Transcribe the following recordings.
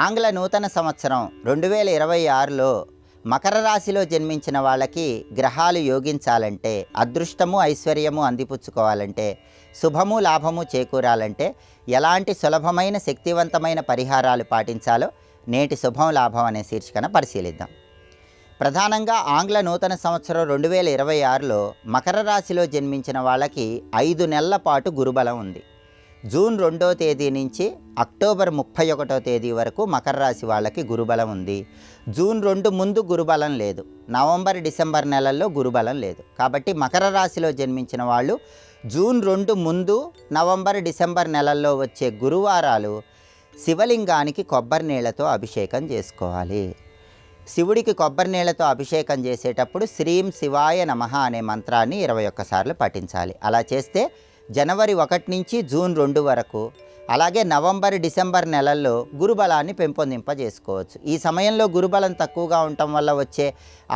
ఆంగ్ల నూతన సంవత్సరం 2026లో మకర రాశిలో జన్మించిన వాళ్ళకి గ్రహాలు యోగించాలంటే, అదృష్టము ఐశ్వర్యము అందిపుచ్చుకోవాలంటే, శుభము లాభము చేకూరాలంటే ఎలాంటి సులభమైన శక్తివంతమైన పరిహారాలు పాటించాలో నేటి శుభం లాభం అనే శీర్షికన పరిశీలిద్దాం. ప్రధానంగా ఆంగ్ల నూతన సంవత్సరం 2026లో మకర రాశిలో జన్మించిన వాళ్ళకి 5 నెలల పాటు గురుబలం ఉంది. జూన్ 2వ తేదీ నుంచి అక్టోబర్ 31వ తేదీ వరకు మకర రాశి వాళ్ళకి గురుబలం ఉంది. జూన్ 2 ముందు గురుబలం లేదు. నవంబర్ డిసెంబర్ నెలల్లో గురుబలం లేదు. కాబట్టి మకర రాశిలో జన్మించిన వాళ్ళు జూన్ 2 ముందు నవంబర్ డిసెంబర్ నెలల్లో వచ్చే గురువారాలు శివలింగానికి కొబ్బరి నీళ్లతో అభిషేకం చేసుకోవాలి. శివుడికి కొబ్బరి నీళ్లతో అభిషేకం చేసేటప్పుడు శ్రీం శివాయ నమః అనే మంత్రాన్ని 21 సార్లు పఠించాలి. అలా చేస్తే జనవరి 1 నుంచి జూన్ 2 వరకు, అలాగే నవంబర్ డిసెంబర్ నెలల్లో గురుబలాన్ని పెంపొందింపజేసుకోవచ్చు. ఈ సమయంలో గురుబలం తక్కువగా ఉండటం వల్ల వచ్చే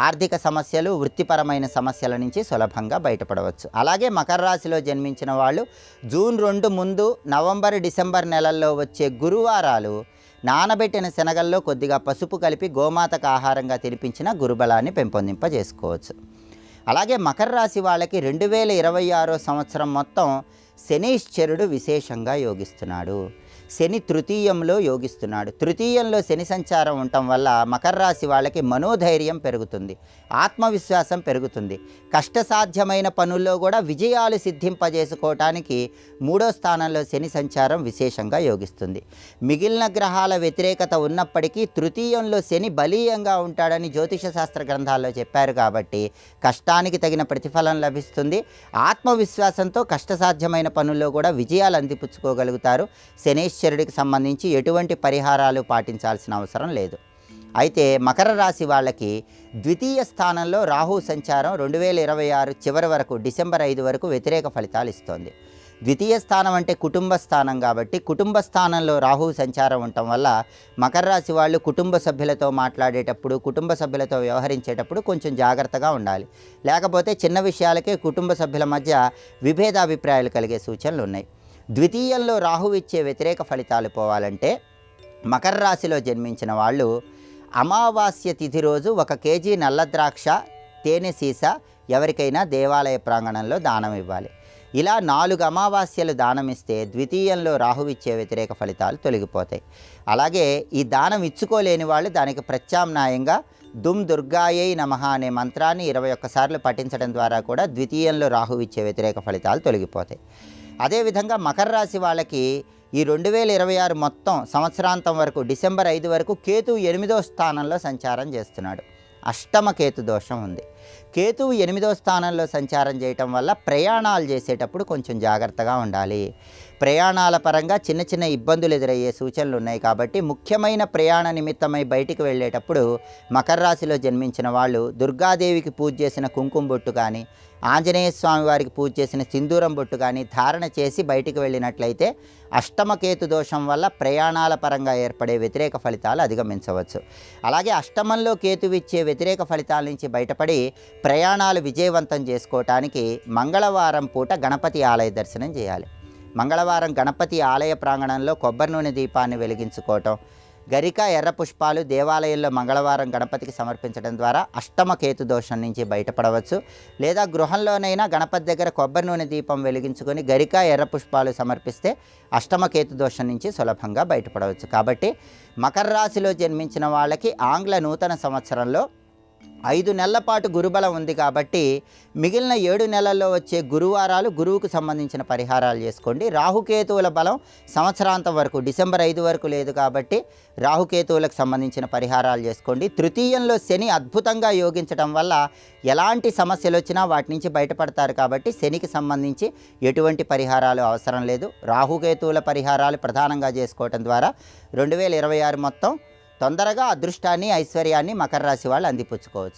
ఆర్థిక సమస్యలు, వృత్తిపరమైన సమస్యల నుంచి సులభంగా బయటపడవచ్చు. అలాగే మకర రాశిలో జన్మించిన వాళ్ళు జూన్ 2 ముందు నవంబర్ డిసెంబర్ నెలల్లో వచ్చే గురువారాలు నానబెట్టిన శనగల్లో కొద్దిగా పసుపు కలిపి గోమాతకు ఆహారంగా తినిపించిన గురుబలాన్ని పెంపొందింపజేసుకోవచ్చు. అలాగే మకర రాశి వాళ్ళకి 2026 సంవత్సరం మొత్తం శనీశ్వరుడు విశేషంగా యోగిస్తున్నాడు. శని తృతీయంలో యోగిస్తున్నాడు. తృతీయంలో శని సంచారం ఉండటం వల్ల మకర రాశి వాళ్ళకి మనోధైర్యం పెరుగుతుంది, ఆత్మవిశ్వాసం పెరుగుతుంది. కష్టసాధ్యమైన పనుల్లో కూడా విజయాలు సిద్ధింపజేసుకోవటానికి 3వ స్థానంలో శని సంచారం విశేషంగా యోగిస్తుంది. మిగిలిన గ్రహాల వ్యతిరేకత ఉన్నప్పటికీ తృతీయంలో శని బలీయంగా ఉంటాడని జ్యోతిష శాస్త్ర గ్రంథాల్లో చెప్పారు. కాబట్టి కష్టానికి తగిన ప్రతిఫలం లభిస్తుంది. ఆత్మవిశ్వాసంతో కష్టసాధ్యమైన పనుల్లో కూడా విజయాలు అందిపుచ్చుకోగలుగుతారు. శనీశ్వరుడికి సంబంధించి ఎటువంటి పరిహారాలు పాటించాల్సిన అవసరం లేదు. అయితే మకర రాశి వాళ్ళకి ద్వితీయ స్థానంలో రాహు సంచారం 2026 చివరి వరకు, డిసెంబర్ 5 వరకు వ్యతిరేక ఫలితాలు ఇస్తోంది. ద్వితీయ స్థానం అంటే కుటుంబ స్థానం కాబట్టి కుటుంబ స్థానంలో రాహు సంచారం ఉండటం వల్ల మకర రాశి వాళ్ళు కుటుంబ సభ్యులతో మాట్లాడేటప్పుడు, కుటుంబ సభ్యులతో వ్యవహరించేటప్పుడు కొంచెం జాగ్రత్తగా ఉండాలి. లేకపోతే చిన్న విషయాలకే కుటుంబ సభ్యుల మధ్య విభేదాభిప్రాయాలు కలిగే సూచనలు ఉన్నాయి. ద్వితీయంలో రాహు ఇచ్చే వ్యతిరేక ఫలితాలు పోవాలంటే మకర రాశిలో జన్మించిన వాళ్ళు అమావాస్య తిథి రోజు 1 కేజీ నల్ల ద్రాక్ష, తేనె సీసా ఎవరికైనా దేవాలయ ప్రాంగణంలో దానం ఇవ్వాలి. ఇలా 4 అమావాస్యలు దానం ఇస్తే ద్వితీయంలో రాహు ఇచ్చే వ్యతిరేక ఫలితాలు తొలగిపోతాయి. అలాగే ఈ దానం ఇచ్చుకోలేని వాళ్ళు దానికి ప్రత్యామ్నాయంగా దుమ్ దుర్గాయై నమః అనే మంత్రాన్ని 21 సార్లు పఠించడం ద్వారా కూడా ద్వితీయంలో రాహు ఇచ్చే వ్యతిరేక ఫలితాలు తొలగిపోతాయి. అదేవిధంగా మకర రాశి వాళ్ళకి ఈ 2026 మొత్తం సంవత్సరాంతం వరకు, డిసెంబర్ 5 వరకు కేతువు 8వ స్థానంలో సంచారం చేస్తున్నాడు. అష్టమ కేతు దోషం ఉంది. కేతువు 8వ స్థానంలో సంచారం చేయటం వల్ల ప్రయాణాలు చేసేటప్పుడు కొంచెం జాగ్రత్తగా ఉండాలి. ప్రయాణాల పరంగా చిన్న చిన్న ఇబ్బందులు ఎదురయ్యే సూచనలు ఉన్నాయి. కాబట్టి ముఖ్యమైన ప్రయాణ నిమిత్తమై బయటికి వెళ్ళేటప్పుడు మకర రాశిలో జన్మించిన వాళ్ళు దుర్గాదేవికి పూజ చేసిన కుంకుమ బొట్టు కానీ, ఆంజనేయ స్వామి వారికి పూజ చేసిన సింధూరం బొట్టు కానీ ధారణ చేసి బయటికి వెళ్ళినట్లయితే అష్టమకేతు దోషం వల్ల ప్రయాణాల పరంగా ఏర్పడే వ్యతిరేక ఫలితాలు అధిగమించవచ్చు. అలాగే అష్టమంలో కేతువిచ్చే వ్యతిరేక ఫలితాల నుంచి బయటపడి ప్రయాణాలు విజయవంతం చేసుకోవటానికి మంగళవారం పూట గణపతి ఆలయ దర్శనం చేయాలి. మంగళవారం గణపతి ఆలయ ప్రాంగణంలో కొబ్బరి నూనె దీపాన్ని వెలిగించుకోవటం, గరిక, ఎర్ర పుష్పాలు దేవాలయంలో మంగళవారం గణపతికి సమర్పించడం ద్వారా అష్టమ కేతు దోషం నుంచి బయటపడవచ్చు. లేదా గృహంలోనైనా గణపతి దగ్గర కొబ్బరి నూనె దీపం వెలిగించుకొని గరిక, ఎర్ర పుష్పాలు సమర్పిస్తే అష్టమ కేతు దోషం నుంచి సులభంగా బయటపడవచ్చు. కాబట్టి మకర రాశిలో జన్మించిన వాళ్ళకి ఆంగ్ల నూతన సంవత్సరంలో 5 నెలల పాటు గురుబలం ఉంది. కాబట్టి మిగిలిన 7 నెలల్లో వచ్చే గురువారాలు గురువుకు సంబంధించిన పరిహారాలు చేసుకోండి. రాహుకేతువుల బలం సంవత్సరాంతం వరకు, డిసెంబర్ 5 వరకు లేదు. కాబట్టి రాహుకేతువులకు సంబంధించిన పరిహారాలు చేసుకోండి. తృతీయంలో శని అద్భుతంగా యోగించడం వల్ల ఎలాంటి సమస్యలు వచ్చినా వాటి నుంచి బయటపడతారు. కాబట్టి శనికి సంబంధించి ఎటువంటి పరిహారాలు అవసరం లేదు. రాహుకేతువుల పరిహారాలు ప్రధానంగా చేసుకోవటం ద్వారా 2026 మొత్తం తొందరగా అదృష్టాన్ని, ఐశ్వర్యాన్ని మకర రాశి వాళ్ళు అందిపుచ్చుకోవచ్చు.